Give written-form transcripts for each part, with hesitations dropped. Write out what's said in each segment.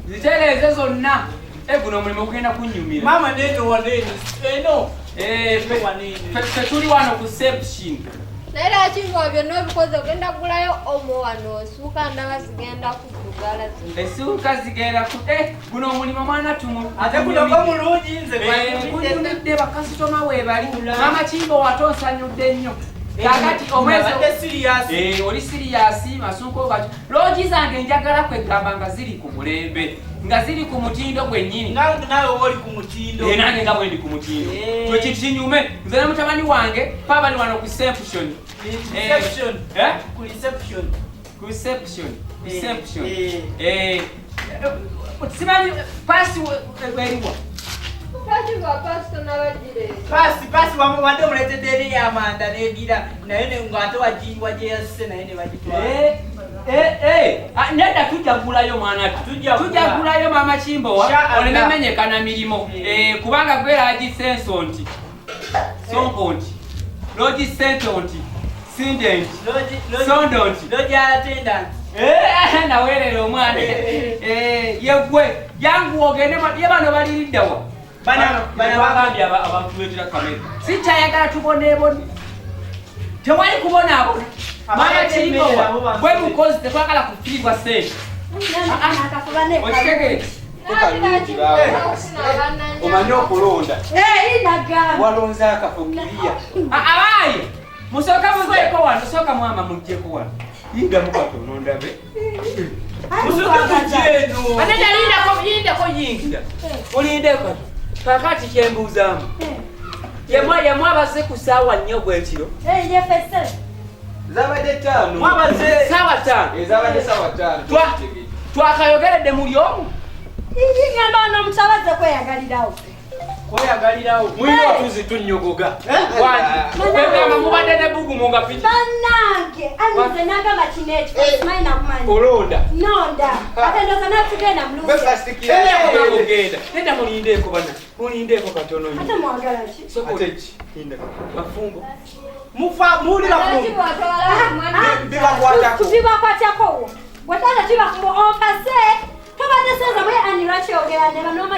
Zitereeze zonna. Guno omulimu gugenda kunnyumira. Mama neno wanene. Eno. Tuli wano ku reception. Naye kingo byonna bikoze ogenda kugulayo omo wano suuka ndaba zigenda kudugala zino. Essuuka zigenda ku guno omulimu mwana tumu. Ate guno ko mulungi nze kunyumidde bakasitoma weebali. Mama Kimbo watonsanyudde nnyo. Kakati omwezi oli serious masuuko baki. Loogi zange njagala kwegamba nga ziri ku mulembe. Nga ziri ku mutindo gwennyini. Nawe oli ku mutindo. Nange nga bwendi ku mutindo. Twe kinyume nze ne mutabani wange pabali wano ku reception. Ku reception. Simanyi pasi weriwa. Pasi wade omuletedde eri y'amanda n'egira naye ng'ate wagye yasse naye ne bagitwala. Nedda tujjagulayo mwana tujjagulayo Mama Kimbo olememenyeka na mirimo kubanga gwe Lodge Sensonti Sonkonti Lodge Sensonti Sindent Sondonti Lodge attendant nawerera omwana yegwe jangu ogende ye bano baliriddawa bana bagambye abantu betira kamera sikyayagala tuboneebone tewali kubonaabona Mama Kimbo gwe mukozi tetwagala kufiibwa sente okitegere omanyi okulonda walonze akafo kiriya abaayi musooka muzeeko wano sooka mwama muggyeko wano yindamu katono ndabe yindako yingira olindeko kakati kyembuuzaamu yemwe abaze ku ssaawa nnyo gwekiro zabadde ttaano ssaawa ttaano ezabadde ssaawa ttaano twakayogeredde muli omu ngamba n'omutabaze kweyagalirawo mulina otuzi tunnyogoga wegamba mubadde ne bugumu nga piki bannange anize nagamba kino ekifo simanyi nakumanyi olonda nonda ate ndoza natugenda ogenda nedda mulindeeko bana mulindeeko katono ate mwagala ki bafumbo muli bafumbo bibakwatako watana kibafumbo ompase tobadde senza mwe aniraki ogera ne banoma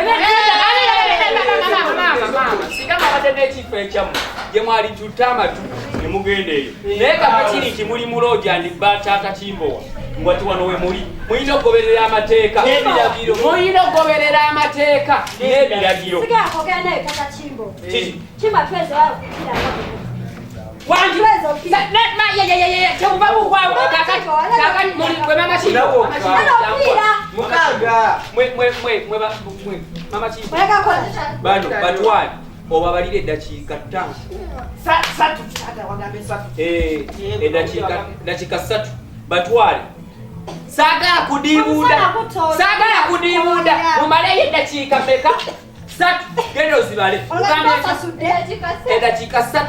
sigamba badde n'ekifo ekyamu gye mwali tutamatu ne mugenda eyo naye kapakiri nti muli mu Lodge and Bar Taata Kimbowa ngwati wano we muli muyina okugoberera amateeka n'ebiragiro muyina okugoberera amateeka n'ebiragiro sigakogera naye Taata Kimbo kimatweze wakukira bano batwale obabalire eddakiika 3 batwale saagala kudiibuuda mumaleyo eddakiika meka 3 genda ozibale eddakiika 3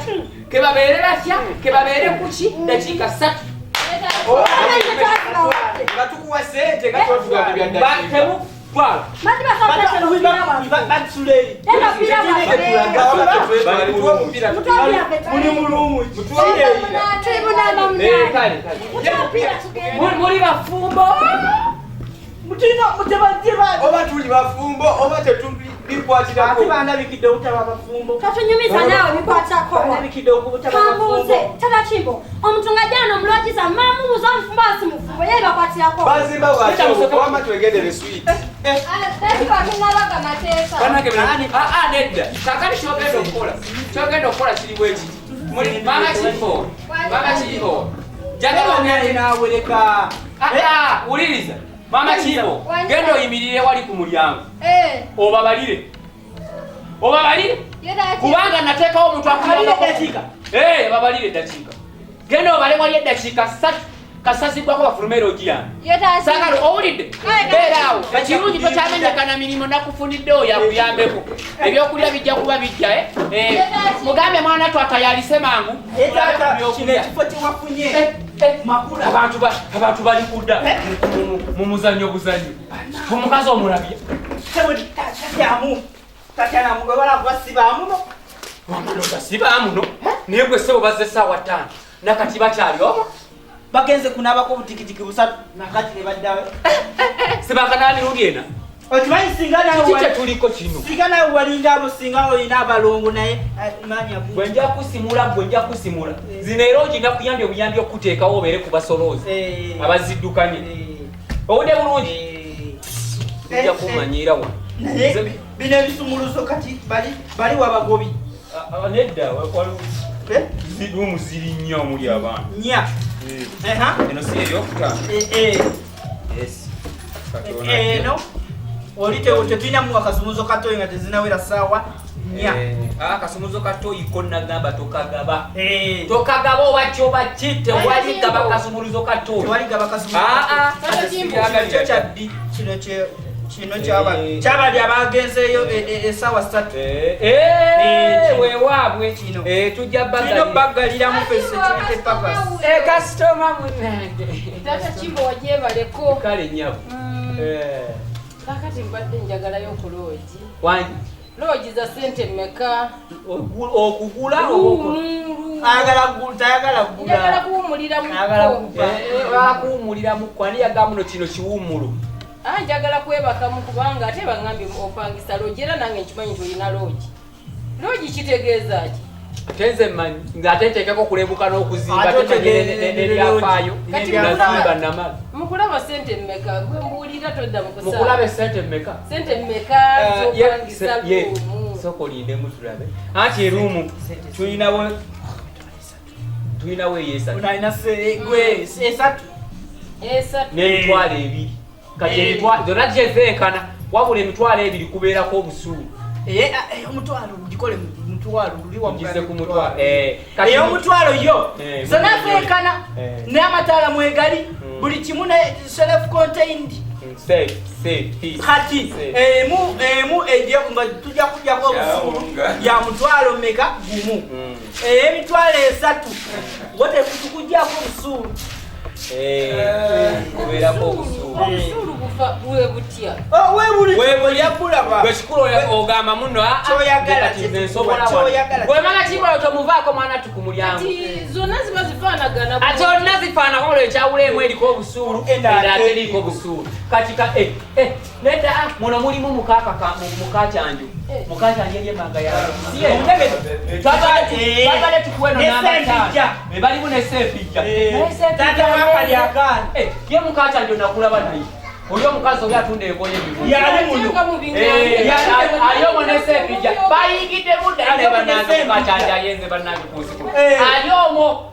kebabeere batya kebabeere kuki dakiika 3 batukuwa sente gatotugabye bya dakiika muli bafumbo oba tuli bafumbo oba tetubikwatirako ate bandabikidde obutaba abafumbo katunyumiza naawe bikwatako bandabikidde okubutaba kambuuze Taata Kimbo omuntu nga jana omulwagiza mamubuuza omufumbo asimufumbo ye bakwatirako bazimba bwatwama twegendere switi nedda kakati kyogenda okukola kiri bwekiti Mama Kimbo jagala ogende naweleka wuliriza Mama Kimbo genda oyimirire wali ku mulyango obabalire kubanga nateekawo omuntu babalire eddakiika genda obale wali eddakiika 3 kasasibwako bafulume Lodge yange sagala owulidde beeraawo ekirungi tokyamenyeka na mirimu nakufunidde oyo akuyambeko ebyokulya bijja kuba bijja mugambe mwana twatayalise mangu ekifo kyewafunye abantu bali kudda mu muzannyo buzannyo omukazi omulabye wamaloga sibaamuno naye gwe ssebo bazze essaawa 5 nakati bakyali omo bagenze kunabako butikitiki busatu nakati ne baddawe Sibakanani rugiena. Otimanyi singa nawe Kicha tuliko kino. Singa nawe walinga abo singa olina abalongo naye manya ku. Bwenja kusimula. Zineroji nakuyambye obuyambye okuteekawo obeere ku basolozi. Abaziddukanye. Owudde bulungi. Ojja kumanyira wa. Bino ebisumuluzo kati bali wabagobi. Nedda wakwalo. Zidumu ziri nnyo omuli abaana. Nya. Eno si ebyokutanga. Yes. No. Olite otepina mu akasumuzo katoyi nga tezinawera sawa nya. Akasumuzo katoyi konna gamba tokagaba. Tokagaba obacho bachite wali gaba kasumuzo katoyi. Wali gaba kasumuzo. Sasa chimbo Chaddi kino chaba bya bagenzeyo sawa 3. We wabwe tujja kino bagalira mu pese chite papas. Customer munenge. Sasa chimbo wajebaleko. Kale nyabo. Kakati mbadde njagalayo ku loogi. Wangi. Loogi za sente mmeka? Okugula tayagala kugula. Njagala kuwumulira mu kwani yagamuno kino kiwumulu. Njagala kwebaka mu kubanga ate bangambye opangisa loogi era nange nkimanyi nti olina loogi. Loogi kitegeeza ki? Tenze manyi ngate tekeko kulebuka n'okuzimba tebyafaayo kati nazimba namala mukulaba sente mmeka gwe mbuulira todda mukusaba mukulabe sente mmeka zopangisa soko linde mutulabe anti erumu tulinawo eyesatu n'emitwalo ebiri kati zonna gyezeekana wabula emitwalo ebiri kubeerako obusuulu omutwalo gikole mutwalo luliwa mugise ku mutwalo omutwalo yo zonna zeekana n'amataala mwegali buli kimu ne self contained kati emu ejja nga tujja kujjako obusuulu ya mutwalo meka gumu emitwalo 3 wote kutukujjako obusuulu kubeerako obusuulu buwe butya gwekikulu ogamba muno gwemala kimala tomuvaako mwana tukumulyango zonna ziba zifaanagana zonna zifaanagana olwo ekyawuleemu eriko obusuulu era ate eriko obusuulu katika nedda muno mulimu mukacyanju mukacyanju eryemanga yawe twagale tukuweno n'amataano balimu nesempijja ye mukacyanju nakulaba naye oli omukazi oli atunda engoye aliyomo nesepija bayingidde budde banange mukacanja yenze bannange kunsiko aliyomo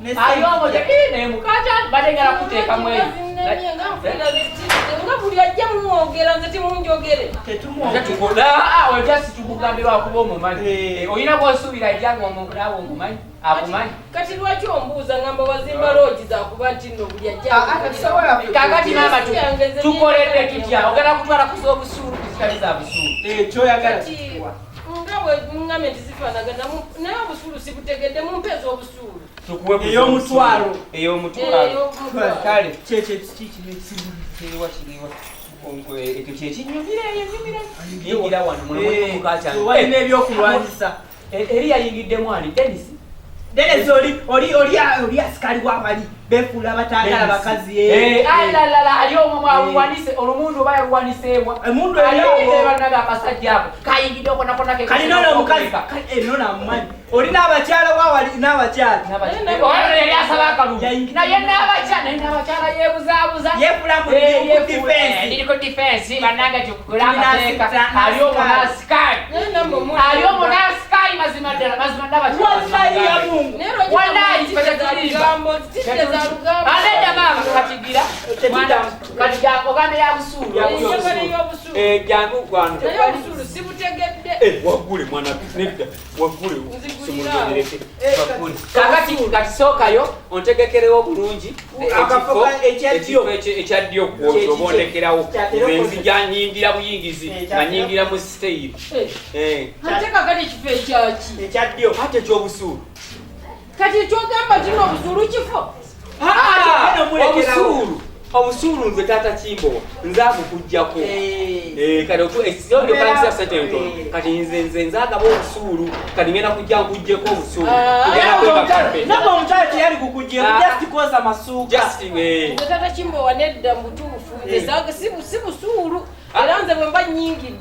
naye mukacanja bategera kuteekamu eyo nga buli ajja mumwogera nze timunjogere ojja situkugambirwa kuba omumanyi olina bwosuubira ejjanga omuntu naawe omumanyi akumanyi kati lwaki ombuuza ngamba wazimba loogi zakuba nti nno buli kakati naaba tukoledde tutya ogenda kutwala kuza obusuulu zitali za busuulu kyoyagala nga bwe muŋŋamye nti zifaanagana naye obusuulu sibutegedde mumpeeza obusuulu ey'omutwalo kale kyekiwa ekyo kyekinyumira wano mulimu mukacyange ebyokulwanyisa eri yayingiddemu ani denisi Denezi oli asikali wabali befuula batagala bakazi alalala aliyomo mwawanise olumundu oba yaluwaniseebwa emundu banaga abasajja abo kayingidde okonakona kalinola omukazi nona mumanyi oli n'abakyala wawali n'abakyala yali asaba akalulu naye n'abakyala yeebuzaabuza yeefula mu ndiri ku defense bannange tukukula amateeka aliyomo n'asikali mazima ddala mazima n'abakyala Alenda mama katigira katiga oganda ya busuulu jangu kwano busuulu sibutegedde wagule mwana nedda wagule simulondereke bakuli kakati sokayo ontegekerewo obulungi ekyaddiyo kwobondekerawo nzija nyingira buyingizi nga nyingira mu stage ate kakati ekifo ekyaki ekyaddiyo ate ekyobusuulu kati kyogamba kino obusuulu kifo obusuulu Obusulu nze tata Kimbo nzaagu kujjako. Kati otu esio ndio pangisa setento. Kati nze nzaaga bo obusulu kati ngenda kujja nkujjeko obusulu. Nabo mchati yali kukujjeko just koza masuka. Just nze tata Kimbo wanedda mbutuufu. Nzaaga si busulu. Era nze bwe mba nyingi.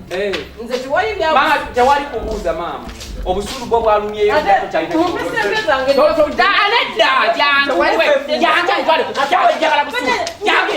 Nze tiwali bya mama tewali kubuuza mama. Obusulu bwo bwalumyeyo ddako kyalina. Anedda jangu. Jangu. Jangu.